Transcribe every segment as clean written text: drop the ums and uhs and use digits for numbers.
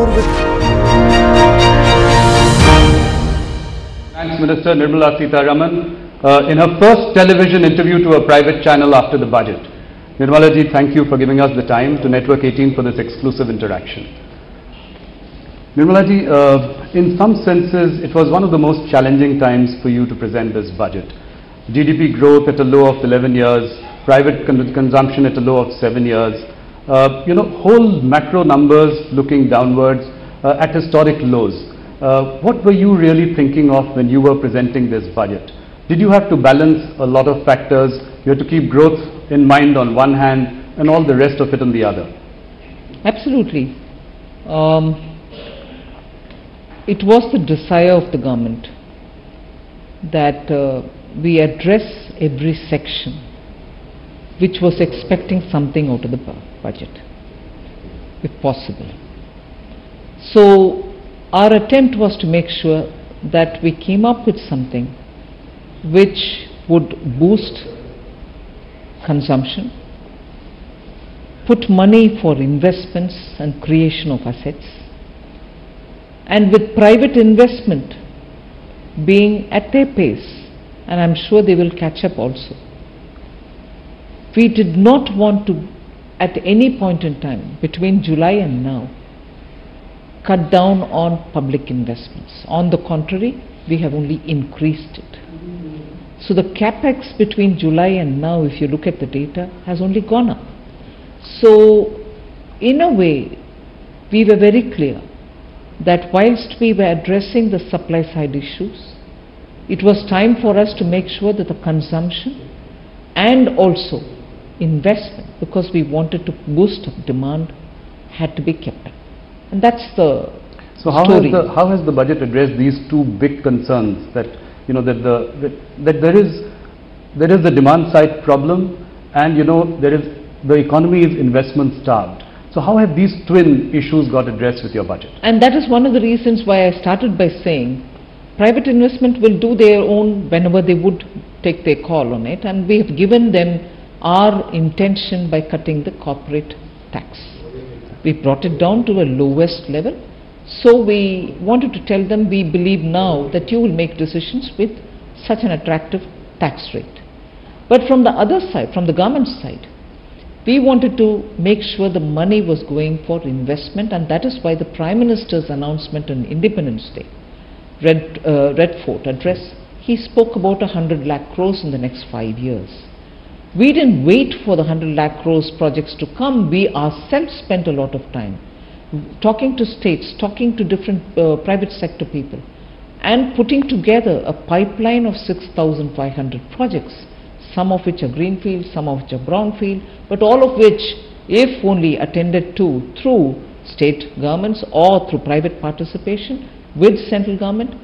tour with Finance Minister Nirmala Sitharaman in her first television interview to a private channel after the budget. Nirmala ji, thank you for giving us the time to Network 18 for this exclusive interaction. Nirmala ji, in some senses, it was one of the most challenging times for you to present this budget. GDP growth at a low of 11 years, private consumption at a low of 7 years, whole macro numbers looking downwards at historic lows. What were you really thinking of when you were presenting this budget? Did you have to balance a lot of factors? You had to keep growth in mind on one hand and all the rest of it on the other. Absolutely. It was the desire of the government that we address every section which was expecting something out of the budget, if possible. So our attempt was to make sure that we came up with something which would boost consumption, put money for investments and creation of assets, and with private investment being at their pace, and I'm sure they will catch up also. We did not want to, at any point in time, between July and now, cut down on public investments. On the contrary, we have only increased it. So the capex between July and now, if you look at the data, has only gone up. So, in a way, we were very clear that whilst we were addressing the supply side issues, it was time for us to make sure that the consumption and also investment, because we wanted to boost demand, had to be kept up. And that's the story. How has the budget addressed these two big concerns, that that there is the demand side problem, and the economy is investment starved. So how have these twin issues got addressed with your budget? And that is one of the reasons why I started by saying private investment will do their own whenever they would take their call on it, and we have given them our intention by cutting the corporate tax. We brought it down to a lowest level. So we wanted to tell them, we believe now that you will make decisions with such an attractive tax rate. But from the other side, from the government side, we wanted to make sure the money was going for investment, and that is why the Prime Minister's announcement on Independence Day, Red Fort address, he spoke about 100 lakh crores in the next 5 years. We didn't wait for the 100 lakh crores projects to come. We ourselves spent a lot of time talking to states, talking to different private sector people, and putting together a pipeline of 6,500 projects, some of which are greenfield, some of which are brownfield, but all of which, if only attended to through state governments or through private participation with central government,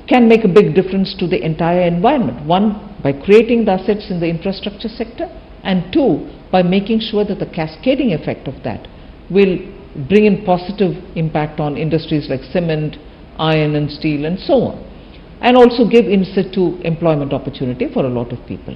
can make a big difference to the entire environment. One, by creating the assets in the infrastructure sector, and two, by making sure that the cascading effect of that will bring in positive impact on industries like cement, iron and steel and so on, and also give in situ employment opportunity for a lot of people.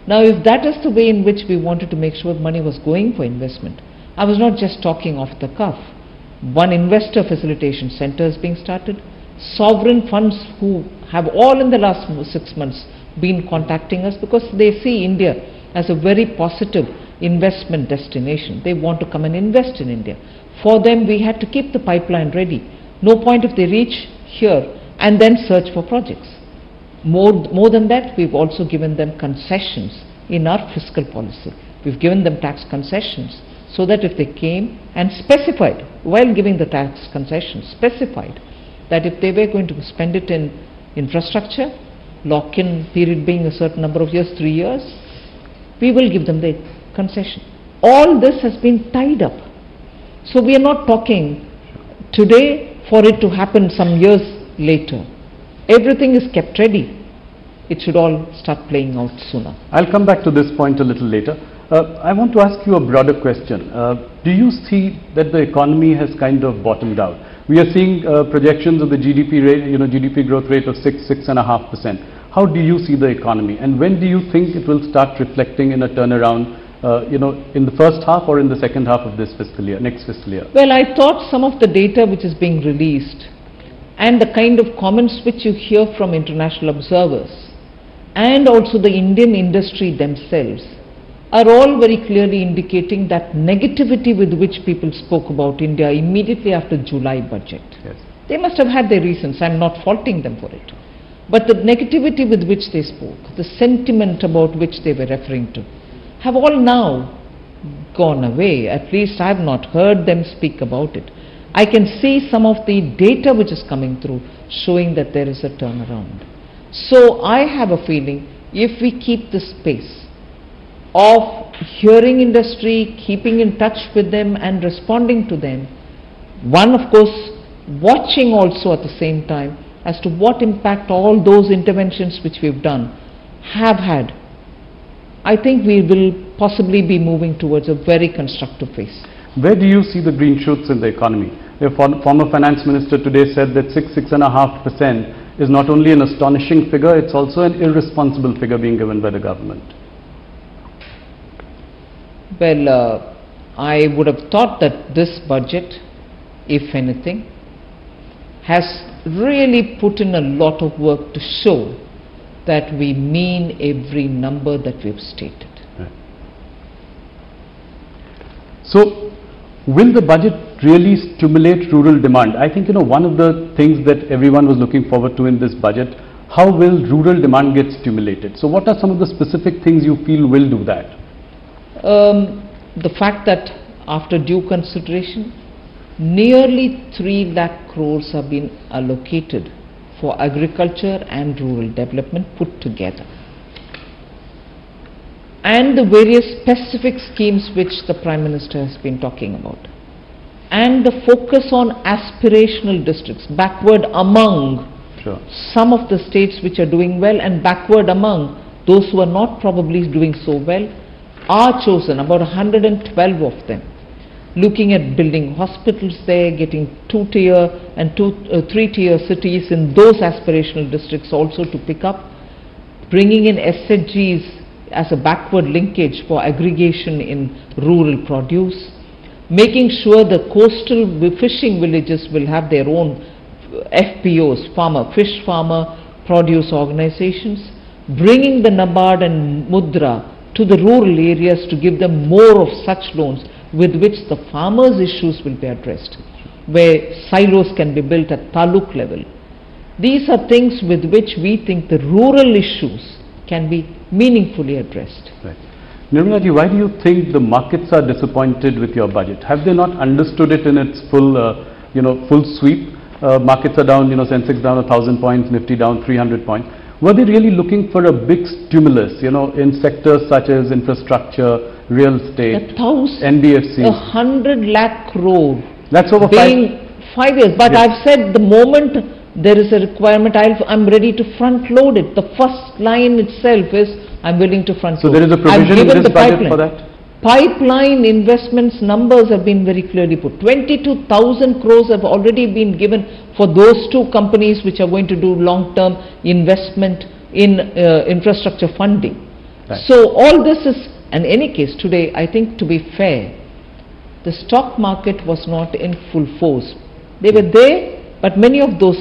Now, if that is the way in which we wanted to make sure money was going for investment, I was not just talking off the cuff. One investor facilitation center is being started. Sovereign funds who have all in the last 6 months been contacting us because they see India as a very positive investment destination. They want to come and invest in India. For them, we had to keep the pipeline ready. No point if they reach here and then search for projects. More than that, we've also given them concessions in our fiscal policy. We've given them tax concessions so that if they came and specified, while giving the tax concessions, specified that if they were going to spend it in infrastructure, lock-in period being a certain number of years, 3 years, we will give them the concession. All this has been tied up. So we are not talking today for it to happen some years later. Everything is kept ready. It should all start playing out sooner. I'll come back to this point a little later. I want to ask you a broader question. Do you see that the economy has kind of bottomed out? We are seeing projections of the GDP rate, GDP growth rate of 6.5%. How do you see the economy, and when do you think it will start reflecting in a turnaround in the first half or in the second half of this fiscal year, next fiscal year? Well, I thought some of the data which is being released and the kind of comments which you hear from international observers and also the Indian industry themselves are all very clearly indicating that negativity with which people spoke about India immediately after July budget. Yes. They must have had their reasons, I'm not faulting them for it. But the negativity with which they spoke, the sentiment about which they were referring to, have all now gone away. At least I have not heard them speak about it. I can see some of the data which is coming through showing that there is a turnaround. So I have a feeling if we keep this pace of hearing industry, keeping in touch with them and responding to them, one of course watching also at the same time as to what impact all those interventions which we've done have had, I think we will possibly be moving towards a very constructive phase. Where do you see the green shoots in the economy? The former finance minister today said that 6.5% is not only an astonishing figure, it's also an irresponsible figure being given by the government. Well, I would have thought that this budget, if anything, has really put in a lot of work to show that we mean every number that we've stated. Right. So, will the budget really stimulate rural demand? I think, one of the things that everyone was looking forward to in this budget, how will rural demand get stimulated? So, what are some of the specific things you feel will do that? The fact that after due consideration, nearly 3 lakh crores have been allocated for agriculture and rural development put together. And the various specific schemes which the Prime Minister has been talking about. And the focus on aspirational districts, backward among some of the states which are doing well and backward among those who are not probably doing so well, are chosen, about 112 of them, looking at building hospitals there, getting 2-tier and 3-tier cities in those aspirational districts also to pick up, bringing in SHGs as a backward linkage for aggregation in rural produce, making sure the coastal fishing villages will have their own FPOs, fish farmer produce organizations, bringing the NABARD and Mudra to the rural areas to give them more of such loans with which the farmers' issues will be addressed, where silos can be built at taluk level. These are things with which we think the rural issues can be meaningfully addressed. Right. Nirmala ji, why do you think the markets are disappointed with your budget? Have they not understood it in its full, full sweep? Markets are down, Sensex down 1,000 points, Nifty down 300 points. Were they really looking for a big stimulus, in sectors such as infrastructure, real estate, NBFCs? 100 lakh crore. That's over 5 years. But yes. I've said the moment there is a requirement, I'm ready to front load it. The first line itself is I'm willing to front load. So there is a provision in this budget for that? Pipeline investments numbers have been very clearly put. 22,000 crores have already been given for those 2 companies which are going to do long-term investment in infrastructure funding. Right. So all this is, in any case today, I think to be fair, the stock market was not in full force. They were there, but many of those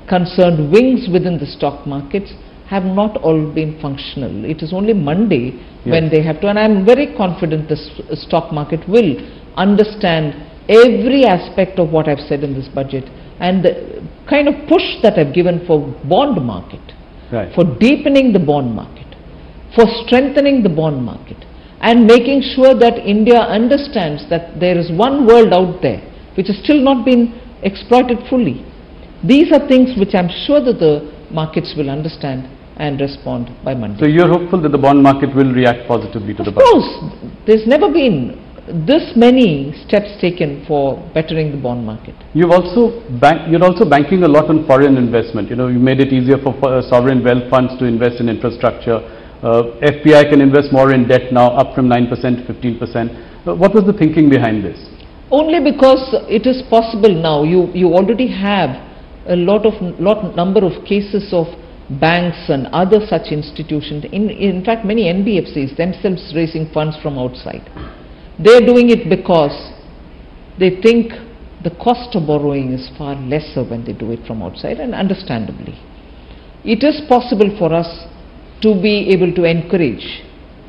concerned wings within the stock markets have not all been functional. It is only Monday when they have to, and I am very confident the stock market will understand every aspect of what I have said in this budget and the kind of push that I have given for bond market, for deepening the bond market, for strengthening the bond market and making sure that India understands that there is one world out there which has still not been exploited fully. These are things which I am sure that the markets will understand and respond by Monday. So you're hopeful that the bond market will react positively to the budget? Of course, there's never been this many steps taken for bettering the bond market. You're also banking a lot on foreign investment. You made it easier for sovereign wealth funds to invest in infrastructure. FPI can invest more in debt now, up from 9% to 15%. What was the thinking behind this? Only because it is possible now. You already have a number of cases of banks and other such institutions, in fact many NBFCs themselves raising funds from outside. They are doing it because they think the cost of borrowing is far lesser when they do it from outside, and understandably. It is possible for us to be able to encourage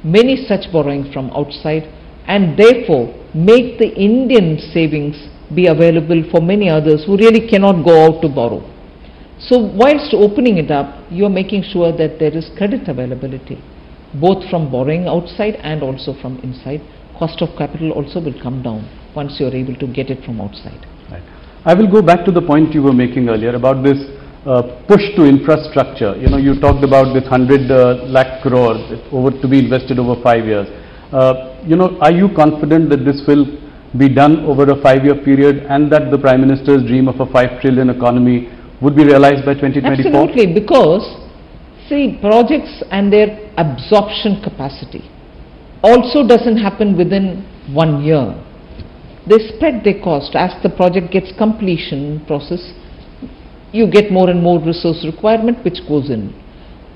many such borrowing from outside and therefore make the Indian savings be available for many others who really cannot go out to borrow. So whilst opening it up, you are making sure that there is credit availability, both from borrowing outside and also from inside. Cost of capital also will come down once you are able to get it from outside. Right. I will go back to the point you were making earlier about this push to infrastructure. You know, you talked about this 100 lakh crore to be invested over 5 years. You know, are you confident that this will be done over a 5-year period and that the Prime Minister's dream of a 5 trillion economy would be realized by 2024? Absolutely, because see, projects and their absorption capacity also doesn't happen within 1 year. They spread their cost. As the project gets completion process, you get more and more resource requirement which goes in.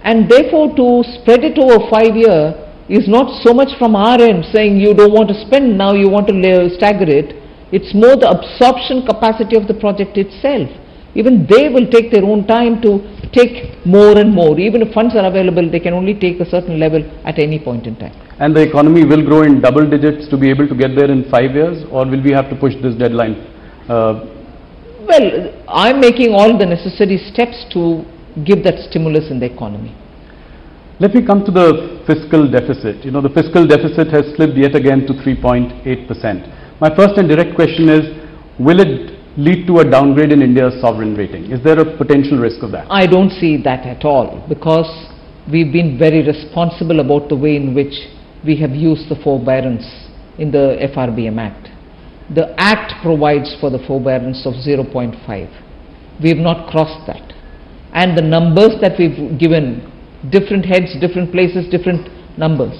And therefore to spread it over 5 years is not so much from our end saying you don't want to spend now, you want to stagger it. It's more the absorption capacity of the project itself. Even they will take their own time to take more and more. Even if funds are available, they can only take a certain level at any point in time. And the economy will grow in double digits to be able to get there in 5 years, or will we have to push this deadline? Well, I'm making all the necessary steps to give that stimulus in the economy. Let me come to the fiscal deficit. You know, the fiscal deficit has slipped yet again to 3.8%. My first and direct question is, will it lead to a downgrade in India's sovereign rating? Is there a potential risk of that? I don't see that at all, because we've been very responsible about the way in which we have used the forbearance in the FRBM Act. The Act provides for the forbearance of 0.5. We have not crossed that. And the numbers that we've given, different heads, different places, different numbers,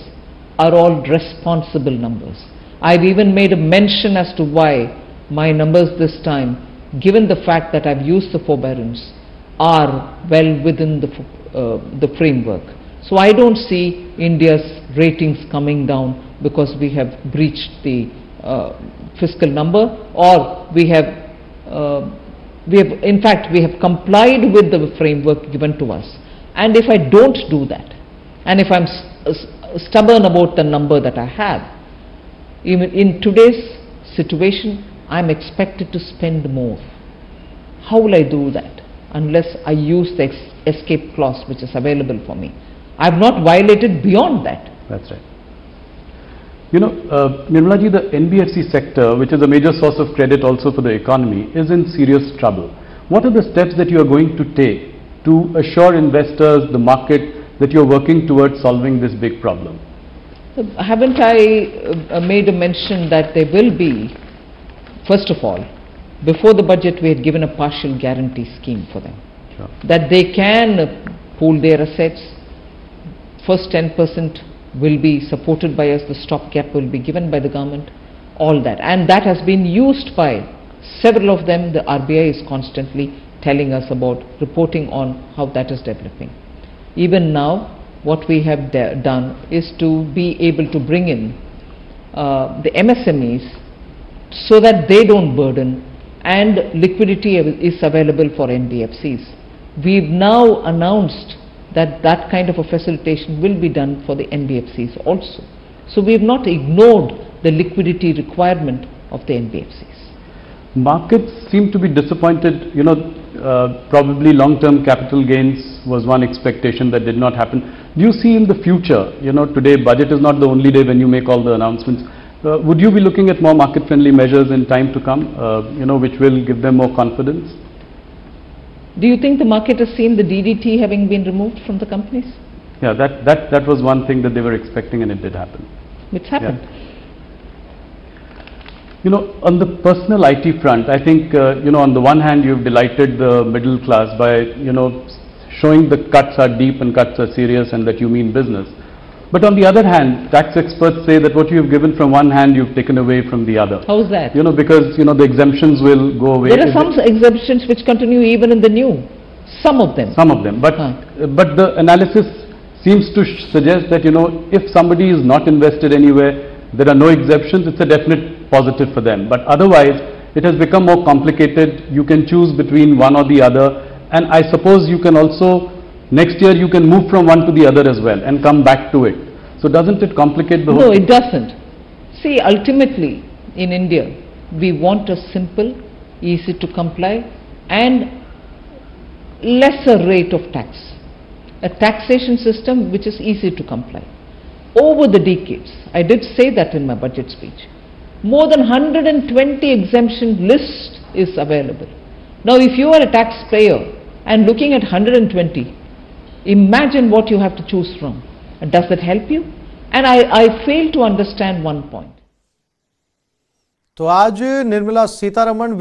are all responsible numbers. I've even made a mention as to why my numbers this time, given the fact that I've used the forbearance, are well within the framework. So I don't see India's ratings coming down because we have breached the fiscal number, or we have in fact we have complied with the framework given to us. And if I don't do that, and if I'm stubborn about the number that I have, even in today's situation, I'm expected to spend more. How will I do that unless I use the escape clause which is available for me? I have not violated beyond that. That's right. You know, Nirmala ji, the NBFC sector, which is a major source of credit also for the economy, is in serious trouble. What are the steps that you are going to take to assure investors, the market, that you are working towards solving this big problem? Haven't I made a mention that there will be, first of all, before the budget we had given a partial guarantee scheme for them. Sure. That they can pool their assets. First 10% will be supported by us, the stopgap will be given by the government, all that. And that has been used by several of them. The RBI is constantly telling us about, reporting on how that is developing. Even now, what we have done is to be able to bring in the MSMEs so that they don't burden, and liquidity is available for NBFCs. We've now announced that that kind of a facilitation will be done for the NBFCs also. So we have not ignored the liquidity requirement of the NBFCs. Markets seem to be disappointed. You know, probably long-term capital gains was one expectation that did not happen. Do you see in the future, you know, today budget is not the only day when you make all the announcements. Would you be looking at more market-friendly measures in time to come, you know, which will give them more confidence? Do you think the market has seen the DDT having been removed from the companies? Yeah, that was one thing that they were expecting, and it did happen. It's happened. Yeah. You know, on the personal IT front, I think, you know, on the one hand, you've delighted the middle class by, you know, showing the cuts are deep and cuts are serious and that you mean business. But on the other hand, tax experts say that what you've given from one hand, you've taken away from the other. How's that? You know, because, you know, the exemptions will go away. There are some exemptions which continue even in the new. Some of them. Some of them. But the analysis seems to suggest that, if somebody is not invested anywhere, there are no exemptions, it's a definite positive for them. But otherwise, it has become more complicated. You can choose between one or the other. And I suppose you can also, next year you can move from one to the other as well and come back to it. So doesn't it complicate the whole No, it doesn't. See, ultimately, in India, we want a simple, easy to comply and lesser rate of tax. A taxation system which is easy to comply. Over the decades, I did say that in my budget speech, more than 120 exemption list is available. Now if you are a taxpayer and looking at 120, imagine what you have to choose from. Does that help you? And I fail to understand one point. तो आज निर्मला सीतारमण